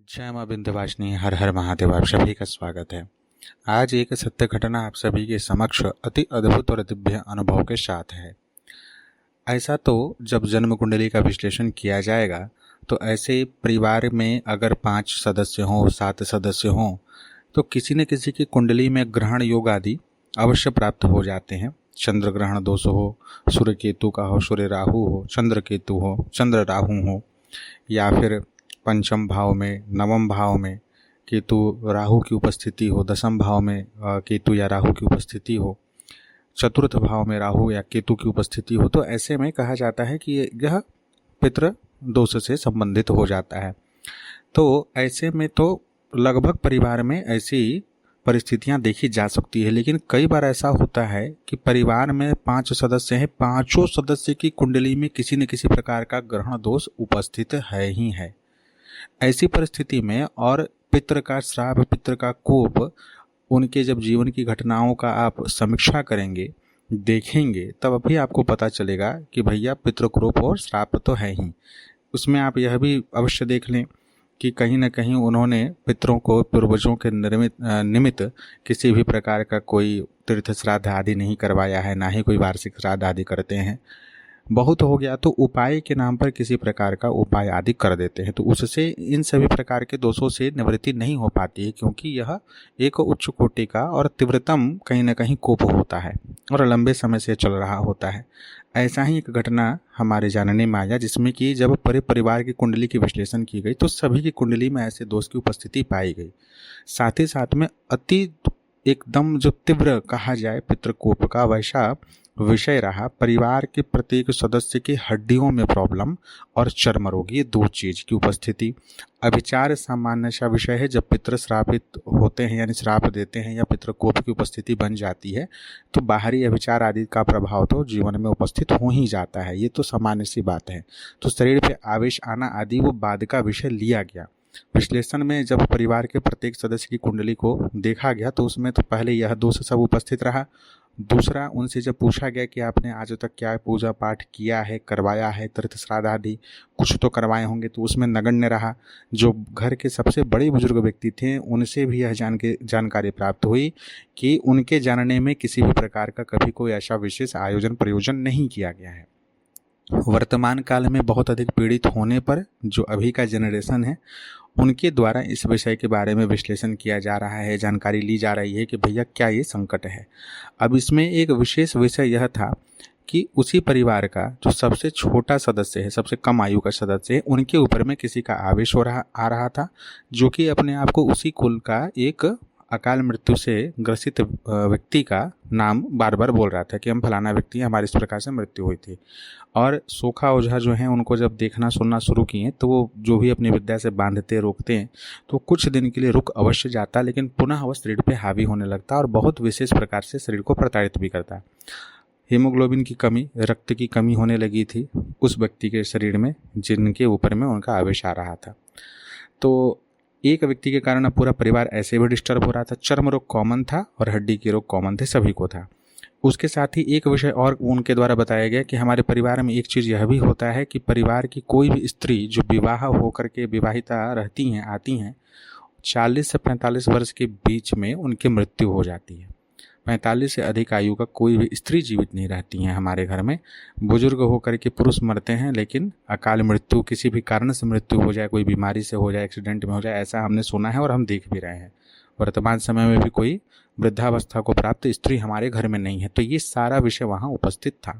जय मां विंध्यवासिनी, हर हर महादेव। आप सभी का स्वागत है। आज एक सत्य घटना आप सभी के समक्ष अति अद्भुत और दिव्य अनुभव के साथ है। ऐसा तो जब जन्म कुंडली का विश्लेषण किया जाएगा तो ऐसे परिवार में अगर 5 सदस्य हों, 7 सदस्य हों, तो किसी न किसी की कुंडली में ग्रहण योग आदि अवश्य प्राप्त हो जाते हैं। चंद्र ग्रहण दोष हो, सूर्य केतु का हो, सूर्य राहु हो, चंद्र केतु हो, चंद्र राहु हो, या फिर पंचम भाव में, नवम भाव में केतु राहु की उपस्थिति हो, दसम भाव में केतु या राहु की उपस्थिति हो, चतुर्थ भाव में राहु या केतु की उपस्थिति हो, तो ऐसे में कहा जाता है कि यह पितृ दोष से संबंधित हो जाता है। तो ऐसे में तो लगभग परिवार में ऐसी परिस्थितियां देखी जा सकती है, लेकिन कई बार ऐसा होता है कि परिवार में 5 सदस्य हैं, पांचों सदस्य की कुंडली में किसी न किसी प्रकार का ग्रहण दोष उपस्थित है ही है। ऐसी परिस्थिति में और पितृ का श्राप, पितृ का कोप, उनके जब जीवन की घटनाओं का आप समीक्षा करेंगे, देखेंगे, तब भी आपको पता चलेगा कि भैया पितृकोप और श्राप तो है ही। उसमें आप यह भी अवश्य देख लें कि कहीं न कहीं उन्होंने पितरों को पूर्वजों के निमित्त किसी भी प्रकार का कोई तीर्थ श्राद्ध आदि नहीं करवाया है, ना ही कोई वार्षिक श्राद्ध आदि करते हैं। बहुत हो गया तो उपाय के नाम पर किसी प्रकार का उपाय आदि कर देते हैं, तो उससे इन सभी प्रकार के दोषों से निवृत्ति नहीं हो पाती है, क्योंकि यह एक उच्च कोटि का और तीव्रतम कहीं न कहीं कोप होता है और लंबे समय से चल रहा होता है। ऐसा ही एक घटना हमारे जानने में आया, जिसमें कि जब पूरे परिवार की कुंडली की विश्लेषण की गई तो सभी की कुंडली में ऐसे दोष की उपस्थिति पाई गई। साथ ही साथ में अति एकदम जो तीव्र कहा जाए पितृकोप का, वैसा विषय रहा। परिवार के प्रत्येक सदस्य की हड्डियों में प्रॉब्लम और चर्म रोग, ये 2 चीज की उपस्थिति। अभिचार सामान्य सा विषय है। जब पितृ श्रापित होते हैं यानी श्राप देते हैं या पितृकोप की उपस्थिति बन जाती है तो बाहरी अभिचार आदि का प्रभाव तो जीवन में उपस्थित हो ही जाता है, ये तो सामान्य सी बात है। तो शरीर पे आवेश आना आदि वो बाद का विषय लिया गया। विश्लेषण में जब परिवार के प्रत्येक सदस्य की कुंडली को देखा गया तो उसमें तो पहले यह दोष सब उपस्थित रहा। दूसरा, उनसे जब पूछा गया कि आपने आज तक क्या पूजा पाठ किया है, करवाया है, तीर्थ श्राद्ध आदि कुछ तो करवाए होंगे, तो उसमें नगण्य रहा। जो घर के सबसे बड़े बुजुर्ग व्यक्ति थे उनसे भी यह जानकारी प्राप्त हुई कि उनके जानने में किसी भी प्रकार का कभी कोई ऐसा विशेष आयोजन प्रयोजन नहीं किया गया है। वर्तमान काल में बहुत अधिक पीड़ित होने पर जो अभी का जनरेशन है उनके द्वारा इस विषय के बारे में विश्लेषण किया जा रहा है, जानकारी ली जा रही है कि भैया क्या ये संकट है। अब इसमें एक विशेष विषय यह था कि उसी परिवार का जो सबसे छोटा सदस्य है, सबसे कम आयु का सदस्य है, उनके ऊपर में किसी का आवेश आ रहा था, जो कि अपने आप को उसी कुल का एक अकाल मृत्यु से ग्रसित व्यक्ति का नाम बार बार बोल रहा था कि हम फलाना व्यक्ति हैं, हमारी इस प्रकार से मृत्यु हुई थी। और सोखा ओझा जो हैं उनको जब देखना सुनना शुरू किए तो वो जो भी अपनी विद्या से बांधते रोकते हैं तो कुछ दिन के लिए रुक अवश्य जाता, लेकिन पुनः वह शरीर पे हावी होने लगता और बहुत विशेष प्रकार से शरीर को प्रताड़ित भी करता। हीमोग्लोबिन की कमी, रक्त की कमी होने लगी थी उस व्यक्ति के शरीर में जिनके ऊपर में उनका आवेश आ रहा था। तो एक व्यक्ति के कारण अब पूरा परिवार ऐसे भी डिस्टर्ब हो रहा था। चर्म रोग कॉमन था और हड्डी के रोग कॉमन थे, सभी को था। उसके साथ ही एक विषय और उनके द्वारा बताया गया कि हमारे परिवार में एक चीज़ यह भी होता है कि परिवार की कोई भी स्त्री जो विवाह होकर के विवाहिता रहती हैं, आती हैं, 40 से 45 वर्ष के बीच में उनकी मृत्यु हो जाती है। 45 से अधिक आयु का कोई भी स्त्री जीवित नहीं रहती हैं हमारे घर में। बुजुर्ग होकर के पुरुष मरते हैं, लेकिन अकाल मृत्यु, किसी भी कारण से मृत्यु हो जाए, कोई बीमारी से हो जाए, एक्सीडेंट में हो जाए, ऐसा हमने सुना है और हम देख भी रहे हैं। वर्तमान समय में भी कोई वृद्धावस्था को प्राप्त स्त्री हमारे घर में नहीं है। तो ये सारा विषय वहाँ उपस्थित था।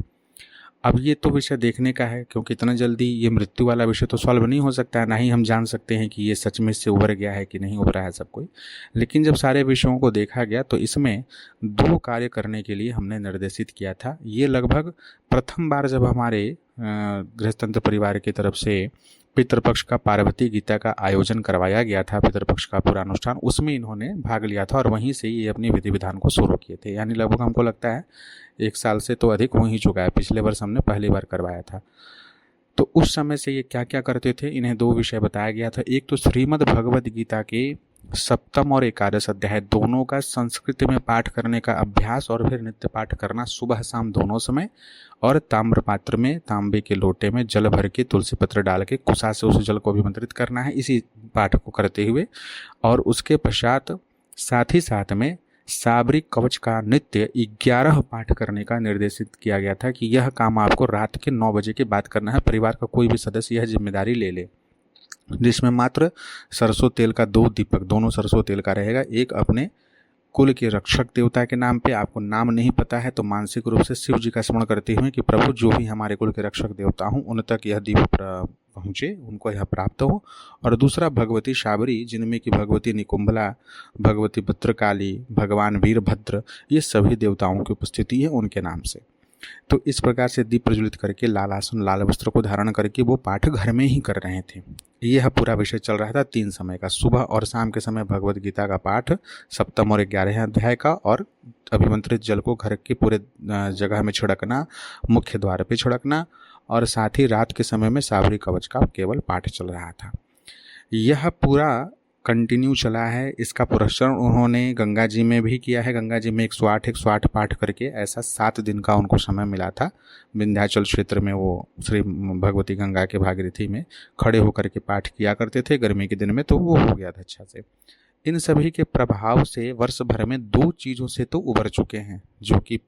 अब ये तो विषय देखने का है, क्योंकि इतना जल्दी ये मृत्यु वाला विषय तो सॉल्व नहीं हो सकता है, ना ही हम जान सकते हैं कि ये सच में से उभर गया है कि नहीं उभरा है सब कोई। लेकिन जब सारे विषयों को देखा गया तो इसमें 2 कार्य करने के लिए हमने निर्देशित किया था। ये लगभग प्रथम बार जब हमारे गृहतंत्र परिवार की तरफ से पितृपक्ष का पार्वती गीता का आयोजन करवाया गया था, पितृपक्ष का पूरा अनुष्ठान, उसमें इन्होंने भाग लिया था और वहीं से ये अपनी विधि विधान को शुरू किए थे। यानी लगभग हमको लगता है 1 साल से तो अधिक हो ही चुका है। पिछले वर्ष हमने पहली बार करवाया था। तो उस समय से ये क्या क्या करते थे, इन्हें 2 विषय बताया गया था। एक तो श्रीमद् भगवद गीता के सप्तम और एकादश अध्याय दोनों का संस्कृत में पाठ करने का अभ्यास और फिर नित्य पाठ करना सुबह शाम दोनों समय, और ताम्र पात्र में तांबे के लोटे में जल भर के तुलसी पत्र डाल के कुशा से उस जल को अभिमंत्रित करना है इसी पाठ को करते हुए। और उसके पश्चात साथ ही साथ में साबरी कवच का नित्य 11 पाठ करने का निर्देशित किया गया था कि यह काम आपको रात के 9 बजे के बाद करना है। परिवार का कोई भी सदस्य यह जिम्मेदारी ले ले, जिसमें मात्र सरसों तेल का 2 दीपक, दोनों सरसों तेल का रहेगा। एक अपने कुल के रक्षक देवता के नाम पे, आपको नाम नहीं पता है तो मानसिक रूप से शिव जी का स्मरण करते हुए कि प्रभु जो भी हमारे कुल के रक्षक देवता हूँ उन तक यह दीप पहुँचे, उनको यह प्राप्त हो। और दूसरा भगवती शाबरी, जिनमें कि भगवती निकुंभला, भगवती भद्रकाली, भगवान वीरभद्र, ये सभी देवताओं की उपस्थिति है उनके नाम से। तो इस प्रकार से दीप प्रज्वलित करके लाल आसन लाल वस्त्र को धारण करके वो पाठ घर में ही कर रहे थे। यह पूरा विषय चल रहा था 3 समय का, सुबह और शाम के समय भगवत गीता का पाठ, सप्तम और 11वें अध्याय का, और अभिमंत्रित जल को घर के पूरे जगह में छिड़कना, मुख्य द्वार पे छिड़कना, और साथ ही रात के समय में साबरी कवच का केवल पाठ चल रहा था। यह पूरा कंटिन्यू चला है। इसका पुरस्कार उन्होंने गंगा जी में भी किया है। गंगा जी में 108 पाठ करके ऐसा 7 दिन का उनको समय मिला था। विंध्याचल क्षेत्र में वो श्री भगवती गंगा के भागीरथी में खड़े होकर के पाठ किया करते थे गर्मी के दिन में, तो वो हो गया था अच्छा से। इन सभी के प्रभाव से वर्ष भर में 2 चीज़ों से तो उबर चुके हैं, जो कि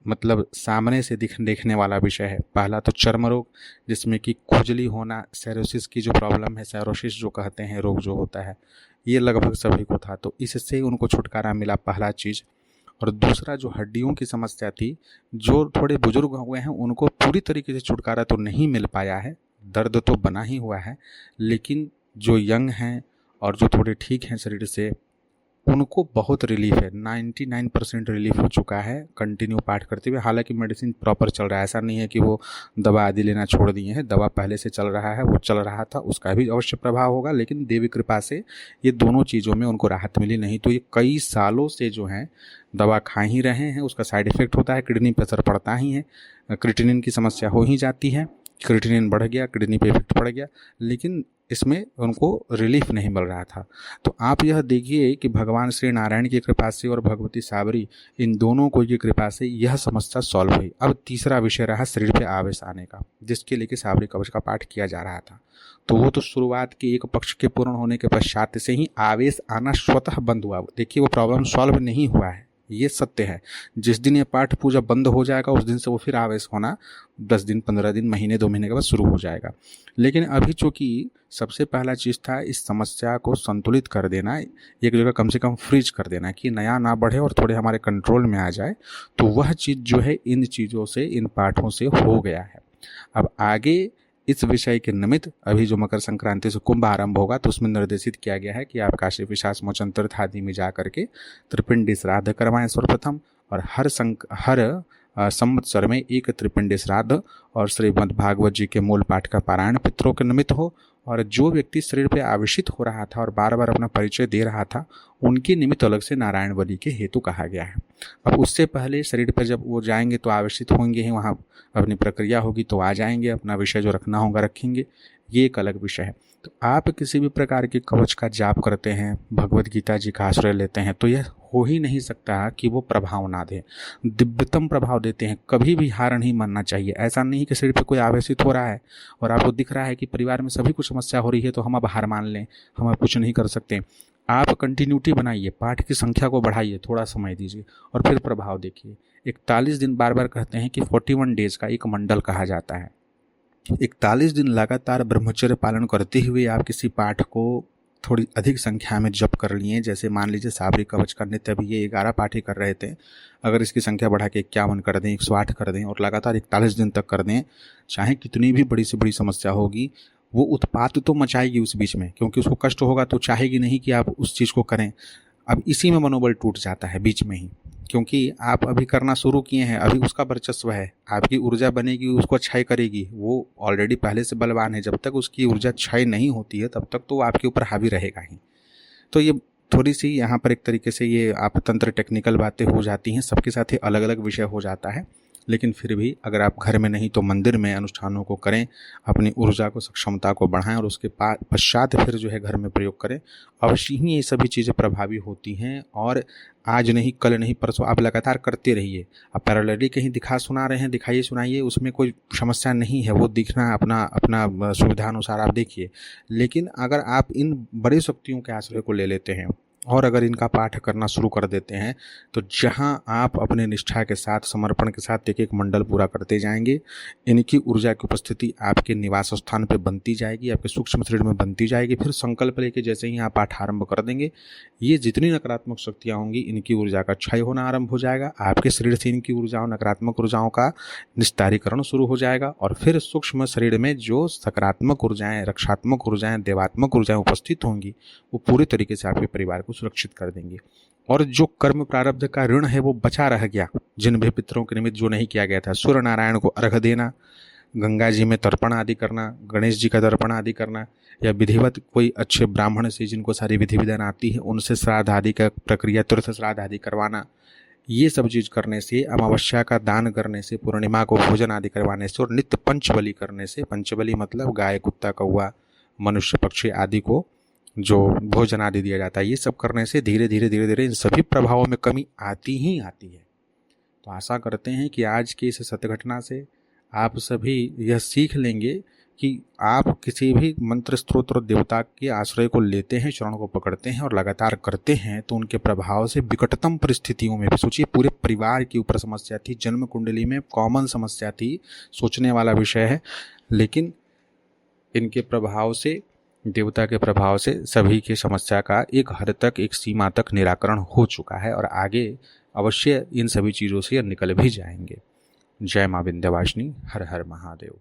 मतलब सामने से देखने वाला विषय है। पहला तो चर्म रोग, जिसमें कि खुजली होना, सेरोसिस की जो प्रॉब्लम है, सेरोसिस जो कहते हैं रोग जो होता है, ये लगभग सभी को था, तो इससे उनको छुटकारा मिला, पहला चीज़। और दूसरा जो हड्डियों की समस्या थी, जो थोड़े बुजुर्ग हुए हैं उनको पूरी तरीके से छुटकारा तो नहीं मिल पाया है, दर्द तो बना ही हुआ है, लेकिन जो यंग हैं और जो थोड़े ठीक हैं शरीर से, उनको बहुत रिलीफ है। 99% रिलीफ हो चुका है कंटिन्यू पाठ करते हुए। हालांकि मेडिसिन प्रॉपर चल रहा है, ऐसा नहीं है कि वो दवा आदि लेना छोड़ दिए हैं, दवा पहले से चल रहा है, वो चल रहा था, उसका भी अवश्य प्रभाव होगा, लेकिन देवी कृपा से ये दोनों चीज़ों में उनको राहत मिली। नहीं तो ये कई सालों से जो है दवा खा ही रहे हैं, उसका साइड इफेक्ट होता है, किडनी पर असर पड़ता ही है, क्रिएटिनिन की समस्या हो ही जाती है, क्रिएटिनिन बढ़ गया, किडनी पे इफेक्ट पड़ गया, लेकिन इसमें उनको रिलीफ नहीं मिल रहा था। तो आप यह देखिए कि भगवान श्री नारायण की कृपा से और भगवती साबरी, इन दोनों को की कृपा से यह समस्या सॉल्व हुई। अब तीसरा विषय रहा शरीर पे आवेश आने का, जिसके लिए साबरी कवच का पाठ किया जा रहा था। तो वो तो शुरुआत के एक पक्ष के पूर्ण होने के पश्चात से ही आवेश आना स्वतः बंद हुआ। देखिए वो प्रॉब्लम सॉल्व नहीं हुआ है, ये सत्य है। जिस दिन ये पाठ पूजा बंद हो जाएगा उस दिन से वो फिर आवेश होना 10 दिन, 15 दिन, महीने, 2 महीने के बाद शुरू हो जाएगा। लेकिन अभी चूंकि सबसे पहला चीज़ था इस समस्या को संतुलित कर देना, एक जगह कम से कम फ्रीज कर देना कि नया ना बढ़े और थोड़े हमारे कंट्रोल में आ जाए, तो वह चीज़ जो है इन चीज़ों से, इन पाठों से हो गया है। अब आगे इस विषय के निमित्त अभी जो मकर संक्रांति से कुंभ आरंभ होगा, तो उसमें निर्देशित किया गया है कि आप काशी विशास मोचन तीर्थ आदि में जा करके त्रिपिंडी श्राद्ध करवाएं सर्वप्रथम, और हर संवत्सर में एक त्रिपिंडी श्राद्ध और श्रीमद् भागवत जी के मूल पाठ का पारायण पितरों के निमित्त हो। और जो व्यक्ति शरीर पे आवेशित हो रहा था और बार बार अपना परिचय दे रहा था, उनके निमित्त अलग से नारायण बलि के हेतु कहा गया है। अब उससे पहले शरीर पर जब वो जाएंगे तो आवेशित होंगे ही, वहाँ अपनी प्रक्रिया होगी तो आ जाएंगे, अपना विषय जो रखना होगा रखेंगे, ये एक अलग विषय है। तो आप किसी भी प्रकार के कवच का जाप करते हैं, भगवत गीता जी का आश्रय लेते हैं, तो यह हो ही नहीं सकता कि वो प्रभाव ना दे, दिव्यतम प्रभाव देते हैं। कभी भी हार नहीं मानना चाहिए। ऐसा नहीं कि शरीर पे कोई आवेशित हो रहा है और आपको दिख रहा है कि परिवार में सभी कुछ समस्या हो रही है तो हम अब हार मान लें, हम अब कुछ नहीं कर सकते। आप कंटिन्यूटी बनाइए, पाठ की संख्या को बढ़ाइए, थोड़ा समय दीजिए और फिर प्रभाव देखिए। 41 दिन, बार बार कहते हैं कि 41 डेज का एक मंडल कहा जाता है। 41 दिन लगातार ब्रह्मचर्य पालन करते हुए आप किसी पाठ को थोड़ी अधिक संख्या में जप कर लिए, जैसे मान लीजिए साबरी कवच का नित्य अभी ये 11 पाठ ही कर रहे थे, अगर इसकी संख्या बढ़ा के 51 कर दें, 108 कर दें और लगातार 41 दिन तक कर दें, चाहे कितनी भी बड़ी से बड़ी समस्या होगी, वो उत्पात तो मचाएगी उस बीच में, क्योंकि उसको कष्ट होगा तो चाहेगी नहीं कि आप उस चीज़ को करें। अब इसी में मनोबल टूट जाता है बीच में ही, क्योंकि आप अभी करना शुरू किए हैं, अभी उसका वर्चस्व है, आपकी ऊर्जा बनेगी, उसको क्षय करेगी। वो ऑलरेडी पहले से बलवान है, जब तक उसकी ऊर्जा क्षय नहीं होती है तब तक तो आपके ऊपर हावी रहेगा ही। तो ये थोड़ी सी यहाँ पर एक तरीके से ये आप तंत्र टेक्निकल बातें हो जाती हैं, सबके साथ ही अलग अलग विषय हो जाता है। लेकिन फिर भी अगर आप घर में नहीं तो मंदिर में अनुष्ठानों को करें, अपनी ऊर्जा को, सक्षमता को बढ़ाएं और उसके पश्चात फिर जो है घर में प्रयोग करें। अवश्य ही ये सभी चीज़ें प्रभावी होती हैं और आज नहीं, कल नहीं, परसों आप लगातार करते रहिए। आप पैरेलली कहीं दिखा सुना रहे हैं, दिखाइए सुनाइए, उसमें कोई समस्या नहीं है, वो दिखना अपना अपना सुविधा अनुसार आप देखिए। लेकिन अगर आप इन बड़ी शक्तियों के आश्रय को ले लेते हैं और अगर इनका पाठ करना शुरू कर देते हैं तो जहां आप अपने निष्ठा के साथ, समर्पण के साथ एक एक मंडल पूरा करते जाएंगे, इनकी ऊर्जा की उपस्थिति आपके निवास स्थान पे बनती जाएगी, आपके सूक्ष्म शरीर में बनती जाएगी। फिर संकल्प लेके जैसे ही आप पाठ आरंभ कर देंगे, ये जितनी नकारात्मक शक्तियाँ होंगी इनकी ऊर्जा का क्षय होना आरंभ हो जाएगा, आपके शरीर से इनकी ऊर्जाओं, नकारात्मक ऊर्जाओं का निस्तारीकरण शुरू हो जाएगा और फिर सूक्ष्म शरीर में जो सकारात्मक ऊर्जाएं, रक्षात्मक ऊर्जाएं, देवात्मक ऊर्जाएं उपस्थित होंगी वो पूरी तरीके से आपके परिवार को सुरक्षित कर देंगे। और जो कर्म प्रारब्ध का ऋण है वो बचा रह गया, जिन भी पितरों के निमित्त जो नहीं किया गया था, सूर्य नारायण को अर्घ देना, गंगा जी में तर्पण आदि करना, गणेश जी का तर्पण आदि करना, या विधिवत कोई अच्छे ब्राह्मण से जिनको सारी विधि विधान आती है उनसे श्राद्ध आदि का प्रक्रिया, तीर्थ श्राद्ध आदि करवाना, ये सब चीज़ करने से, अमावस्या का दान करने से, पूर्णिमा को भोजन आदि करवाने से और नित्य पंचबली करने से, पंचबली मतलब गाय, कुत्ता, कौवा, मनुष्य, पक्षी आदि को जो भोजन आदि दिया जाता है, ये सब करने से धीरे धीरे धीरे धीरे इन सभी प्रभावों में कमी आती ही आती है। तो आशा करते हैं कि आज की इस सत्य घटना से आप सभी यह सीख लेंगे कि आप किसी भी मंत्र, स्त्रोत्र, देवता के आश्रय को लेते हैं, चरण को पकड़ते हैं और लगातार करते हैं तो उनके प्रभाव से विकटतम परिस्थितियों में भी, सोचिए पूरे परिवार के ऊपर समस्या थी, जन्म कुंडली में कॉमन समस्या थी, सोचने वाला विषय है, लेकिन इनके प्रभाव से, देवता के प्रभाव से सभी की समस्या का एक हद तक, एक सीमा तक निराकरण हो चुका है और आगे अवश्य इन सभी चीज़ों से निकल भी जाएंगे। जय मां विंध्यवासिनी, हर हर महादेव।